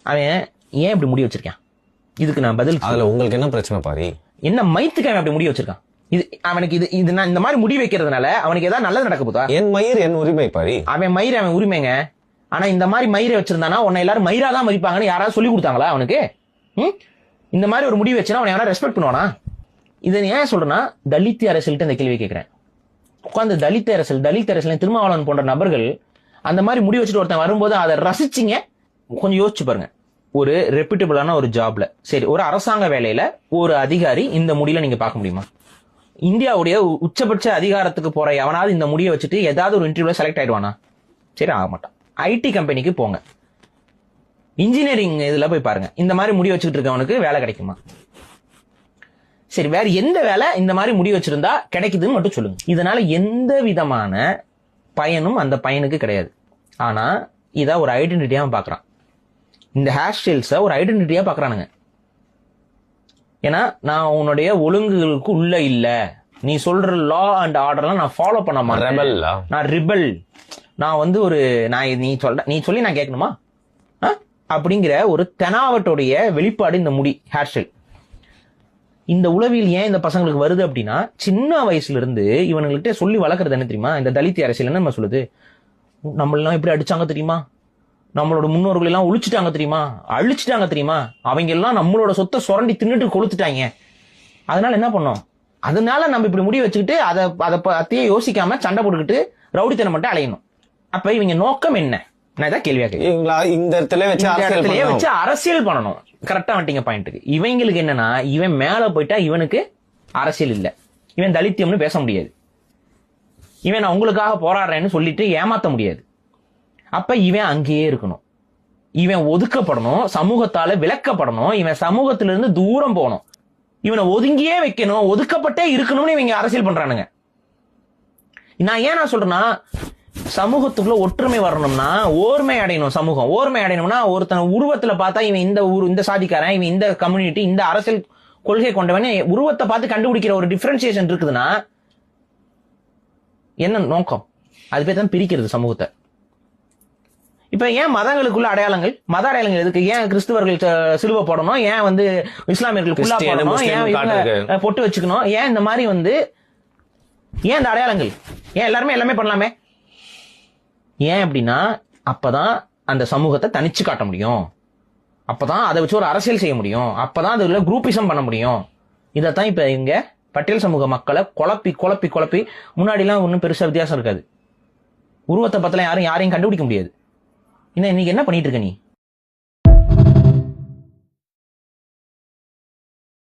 அவன் ஏன் இப்படி முடி வச்சிருக்கான்? இதுக்கு நான் பதில். அதுல உங்களுக்கு என்ன பிரச்சனை பாரி? என்ன மயித்துக்கு அவன் அப்படி முடி வச்சிருக்கான்? இது அவனுக்கு இது நான் இந்த மாதிரி முடி வைக்கிறதுனால அவனுக்கு ஏதாவது நல்லது நடக்க போதா? என் மயிர் என் உரிமை பாரி. அவன் மயிர் அவன் உரிமைங்க. ஆனா இந்த மாதிரி மயிரை வச்சிருந்தானா உன்னை எல்லாரும் மயிரா தான் மதிப்பாங்கன்னு யாராவது சொல்லி கொடுத்தாங்களா அவனுக்கு? இந்த மாதிரி ஒரு முடிவு வச்சுன்னா அவனை யாரா ரெஸ்பெக்ட் பண்ணுவானா? இதை ஏன் சொல்றேன்னா, தலித் அரசியல்கிட்ட இந்த கேள்வி கேட்கிறேன். உட்காந்து தலித் அரசியல் திருமாவளவன் போன்ற நபர்கள் அந்த மாதிரி முடி வச்சுட்டு ஒருத்தன் வரும்போது அதை ரசிச்சிங்க. கொஞ்சம் யோசிச்சு பாருங்க. ஒரு ரெப்யூட்டபிளான ஒரு ஜாப்ல, சரி, ஒரு அரசாங்க வேலையில ஒரு அதிகாரி இந்த முடியல நீங்க பார்க்க முடியுமா? இந்தியாவுடைய உச்சபட்ச அதிகாரத்துக்கு போற எவனாவது இந்த முடியை வச்சுட்டு ஏதாவது ஒரு இன்டர்வியூல செலக்ட் ஆயிடுவானா? சரி, ஆக மாட்டான். ஐடி கம்பெனிக்கு போங்க, இன்ஜினியரிங் இதுல போய் பாருங்க, இந்த மாதிரி முடி வச்சுக்கிட்டு இருக்கவனுக்கு வேலை கிடைக்குமா? சரி, வேற எந்த வேலை இந்த மாதிரி முடி வச்சிருந்தா கிடைக்குதுன்னு மட்டும் சொல்லுங்க. இதனால எந்த விதமான பயனும் அந்த பையனுக்கு கிடையாது. ஆனா இத ஒரு ஐடென்டிட்டியா பாக்குறான். இந்த ஹேர் ஸ்டைல்ஸ ஒரு ஐடென்டிட்டியா பாக்குறானுங்க. ஏன்னா நான் உன்னுடைய ஒழுங்குகளுக்கு உள்ள இல்ல, நீ சொல்ற லா அண்ட் ஆர்டர்லாம் நான் ஃபாலோ பண்ண மாட்டேன், நான் ரிபல், நான் வந்து ஒரு நீ சொல்லி நான் கேட்கணுமா அப்படிங்கிற ஒரு தெனாவட்டோடைய வெளிப்பாடு இந்த முடி, ஹேர் ஸ்டைல். இந்த உளவியல் ஏன் இந்த பசங்களுக்கு வருது அப்படின்னா, சின்ன வயசுல இருந்து இவனுங்கள்ட்ட சொல்லி வளர்க்கறது என்ன தெரியுமா? இந்த தலித் அரசியல் என்ன நம்ம சொல்லுது, நம்மளெல்லாம் எப்படி அடிச்சாங்க தெரியுமா, நம்மளோட முன்னோர்கள் எல்லாம் ஒழிச்சுட்டாங்க தெரியுமா, அழிச்சுட்டாங்க தெரியுமா, அவங்க எல்லாம் நம்மளோட சொத்தை சுரண்டி தின்னுட்டு கொளுத்துட்டாங்க, அதனால என்ன பண்ணோம், அதனால நம்ம இப்படி முடி வச்சுக்கிட்டு அதை பத்தியே யோசிக்காம சண்டை போட்டுக்கிட்டு ரவுடித்தனம் மட்டும் அலையணும். அப்ப இவங்க நோக்கம் என்ன? நான் இதான் கேள்வியா கேட்கிறேன். இந்த இடத்துல வச்சு அரசியல் பண்ணணும். கரெக்டா வந்துட்டீங்க பாயிண்ட்டுக்கு. இவங்களுக்கு என்னன்னா, இவன் மேல போயிட்டா இவனுக்கு அரசியல் இல்ல, இவன் தலித்தியம்னு பேச முடியாது, இவன் நான் உங்களுக்காக போராடுறேன்னு சொல்லிட்டு ஏமாத்த முடியாது. அப்ப இவன் அங்கேயே இருக்கணும், இவன் ஒதுக்கப்படணும், சமூகத்தால விலக்கப்படணும், இவன் சமூகத்திலிருந்து தூரம் போகணும், இவனை ஒதுங்கியே வைக்கணும், ஒதுக்கப்பட்டே இருக்கணும்னு இவங்க அரசியல் பண்றானுங்க. நான் ஏன் சொல்றேன்னா, சமூகத்துக்குள்ள ஒற்றுமை வரணும்னா ஓர்மை அடையணும். சமூகம் ஓர்மை அடையணும்னா ஒருத்தன் உருவத்துல பார்த்தா இவன் இந்த சாதிக்காரன், இவன் இந்த கம்யூனிட்டி, இந்த அரசியல் கொள்கை கொண்டவன், உருவத்தை பார்த்து கண்டுபிடிக்கிற ஒரு டிஃபரன்சியேஷன் இருக்குதுன்னா என்ன நோக்கம்? அது பேர் தான் பிரிக்கிறது சமூகத்தை. இப்ப ஏன் மதங்களுக்குள்ள அடையாளங்கள், மத அடையாளங்கள் எதுக்கு? ஏன் கிறிஸ்துவர்கள் சிலுவை போடணும், ஏன் வந்து இஸ்லாமியர்கள் புல்லா போடணும், ஏன் பொட்டு வச்சுக்கணும், ஏன் இந்த மாதிரி ஏன் இந்த அடையாளங்கள்? ஏன் எல்லாமே பண்ணலாமே? ஏன் அப்படின்னா, அப்பதான் அந்த சமூகத்தை தனிச்சு காட்ட முடியும், அப்பதான் அதை வச்சு ஒரு அரசியல் செய்ய முடியும், அப்பதான் அதுல குரூப்பிசம் பண்ண முடியும். இதைத்தான் இப்ப இங்க பட்டியல் சமூக மக்களை குழப்பி முன்னாடி எல்லாம் ஒன்னும் பெருசா வித்தியாசம் இருக்காது. உருவத்தை பத்தில யாரையும் கண்டுபிடிக்க முடியாது. இன்னைக்கு என்ன பண்ணிட்டு இருக்க நீ?